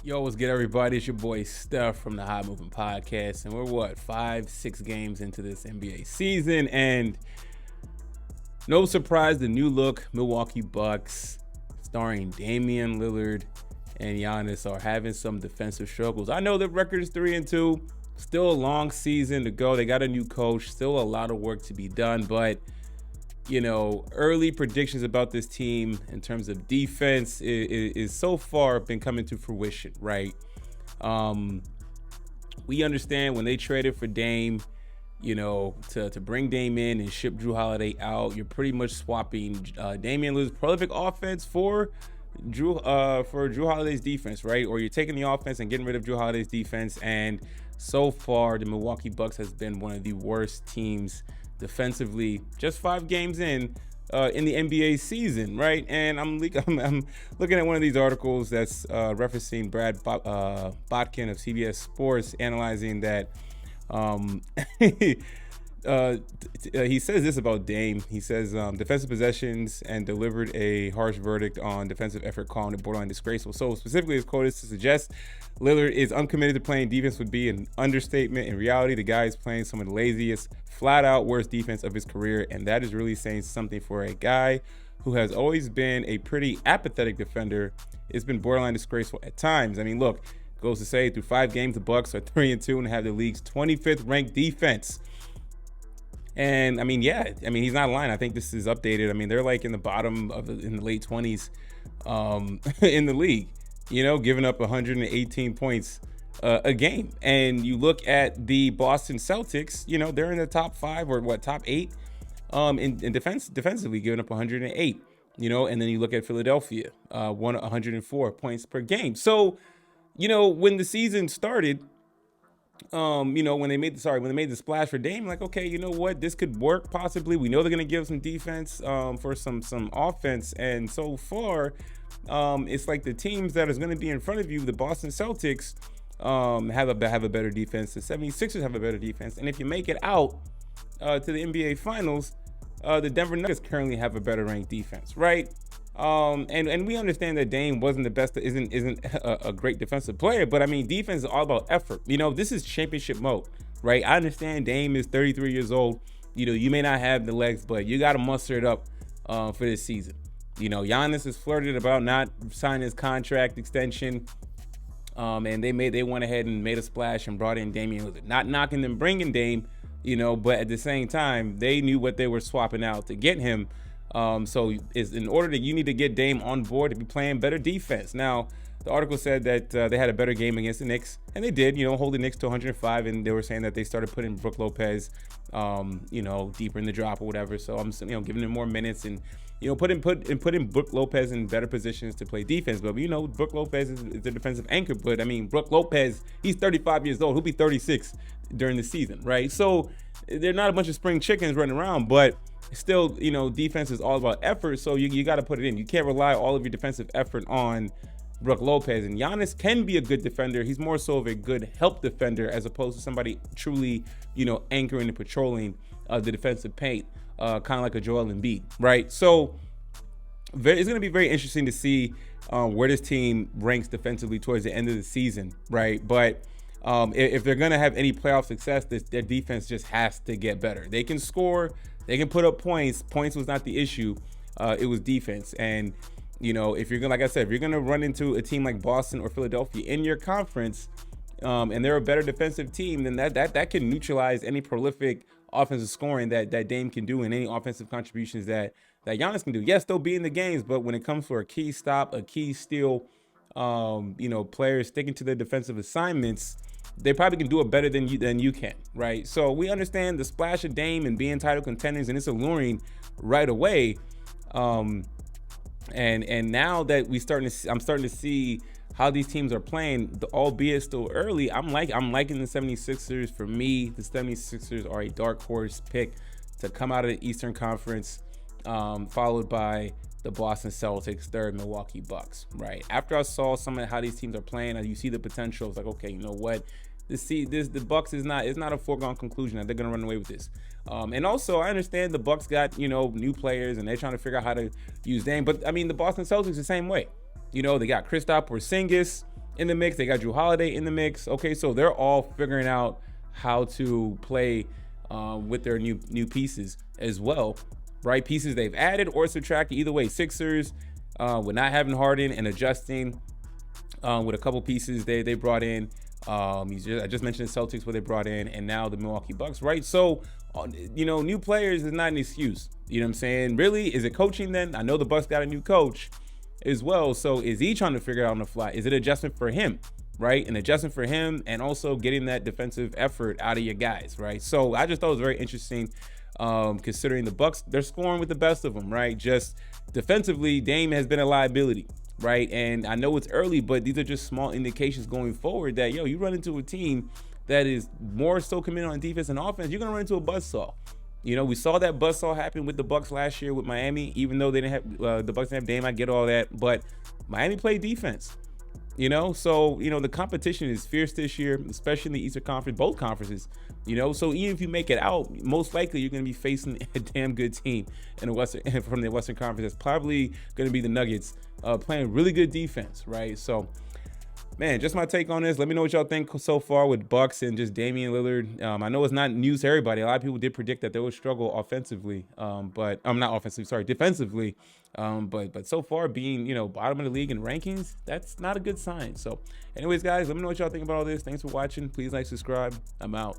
Yo, what's good, everybody? It's your boy Steph from the High Moving Podcast, and we're 5-6 games into this NBA season, and no surprise, the new look Milwaukee Bucks, starring Damian Lillard and Giannis, are having some defensive struggles. I know the record is 3-2, still a long season to go. They got a new coach, still a lot of work to be done, but early predictions about this team in terms of defense is so far been coming to fruition, right? We understand when they traded for Dame, to bring Dame in and ship Jrue Holiday out, you're pretty much swapping Damian Lillard's prolific offense for Jrue Holiday's defense, right? Or you're taking the offense and getting rid of Jrue Holiday's defense. And so far, the Milwaukee Bucks has been one of the worst teams defensively, just 5 games in the NBA season, right? And I'm looking at one of these articles that's referencing Brad Botkin of CBS Sports, analyzing that he says this about Dame. He says defensive possessions and delivered a harsh verdict on defensive effort, calling it borderline disgraceful. So specifically, his quote is to suggest Lillard is uncommitted to playing defense would be an understatement. In reality, the guy is playing some of the laziest, flat out worst defense of his career, and that is really saying something for a guy who has always been a pretty apathetic defender. It's been borderline disgraceful at times. I mean, look, goes to say through 5 games, the Bucks are 3-2 and have the league's 25th ranked defense. And he's not lying. I think this is updated. I mean, they're like in the bottom in the late 20s in the league, giving up 118 points a game. And you look at the Boston Celtics, they're in the top 5 or top 8 in defensively, giving up 108, and then you look at Philadelphia, 104 points per game. So, when the season started, when they made the splash for Dame, like, okay, you know what, this could work possibly. We know they're gonna give some defense for some offense, and so far, it's like the teams that is gonna be in front of you, the Boston Celtics, have a better defense. The 76ers have a better defense, and if you make it out to the NBA Finals, the Denver Nuggets currently have a better ranked defense, right? And we understand that Dame wasn't the best, isn't a great defensive player, but I mean, defense is all about effort. This is championship mode, right? I understand Dame is 33 years old. You may not have the legs, but you got to muster it up for this season. Giannis has flirted about not signing his contract extension, and they went ahead and made a splash and brought in Damian Lillard. Not knocking them bringing Dame, but at the same time, they knew what they were swapping out to get him. So in order that you need to get Dame on board to be playing better defense. Now, the article said that they had a better game against the Knicks, and they did, hold the Knicks to 105, and they were saying that they started putting Brook Lopez, deeper in the drop or whatever. So I'm, giving him more minutes and, putting Brook Lopez in better positions to play defense. But Brook Lopez is the defensive anchor. But I mean, Brook Lopez, he's 35 years old. He'll be 36 during the season, right? So they're not a bunch of spring chickens running around, but still, defense is all about effort, so you got to put it in. You can't rely all of your defensive effort on Brook Lopez. And Giannis can be a good defender. He's more so of a good help defender as opposed to somebody truly, anchoring and patrolling the defensive paint, kind of like a Joel Embiid, right? So it's going to be very interesting to see where this team ranks defensively towards the end of the season, right? But if they're going to have any playoff success, their defense just has to get better. They can score. They can put up points. Points was not the issue. It was defense. And, if you're going, like I said, if you're going to run into a team like Boston or Philadelphia in your conference, and they're a better defensive team, then that can neutralize any prolific offensive scoring that Dame can do and any offensive contributions that Giannis can do. Yes, they'll be in the games, but when it comes for a key stop, a key steal, players sticking to their defensive assignments, they probably can do it better than you can, right? So we understand the splash of Dame and being title contenders, and it's alluring right away. And now that I'm starting to see how these teams are playing, albeit still early. I'm liking the 76ers. For me, the 76ers are a dark horse pick to come out of the Eastern Conference, followed by the Boston Celtics, third Milwaukee Bucks, right? After I saw some of how these teams are playing, you see the potential. It's like, okay, you know what? The Bucks is not a foregone conclusion that they're gonna run away with this. And also, I understand the Bucks got new players and they're trying to figure out how to use Dame. But I mean, the Boston Celtics the same way. They got Kristaps Porzingis. in the mix. They got Drew Holiday in the mix. Okay, so they're all figuring out how to play with their new pieces as well, right? Pieces they've added or subtracted. Either way, Sixers with not having Harden and adjusting with a couple pieces they brought in. I just mentioned the Celtics, what they brought in, and now the Milwaukee Bucks, right? So, new players is not an excuse. You know what I'm saying? Really, is it coaching then? I know the Bucks got a new coach as well. So is he trying to figure it out on the fly? Is it adjustment for him, right? An adjustment for him, and also getting that defensive effort out of your guys, right? So I just thought it was very interesting, considering the Bucks, they're scoring with the best of them, right? Just defensively, Dame has been a liability, right? And I know it's early, but these are just small indications going forward that, you run into a team that is more so committed on defense and offense, you're going to run into a buzzsaw. We saw that buzzsaw happen with the Bucks last year with Miami, even though they didn't have the Bucks didn't have Dame. I get all that, but Miami played defense. So the competition is fierce this year, especially in the Eastern Conference, both conferences. So even if you make it out, most likely you're going to be facing a damn good team in the Western from the Western Conference. That's probably going to be the Nuggets, playing really good defense, right? So, man, just my take on this. Let me know what y'all think so far with Bucks and just Damian Lillard. I know it's not news to everybody. A lot of people did predict that they would struggle offensively, but I'm not offensively, sorry, defensively. But so far being, bottom of the league in rankings, that's not a good sign. So anyways, guys, let me know what y'all think about all this. Thanks for watching. Please like, subscribe. I'm out.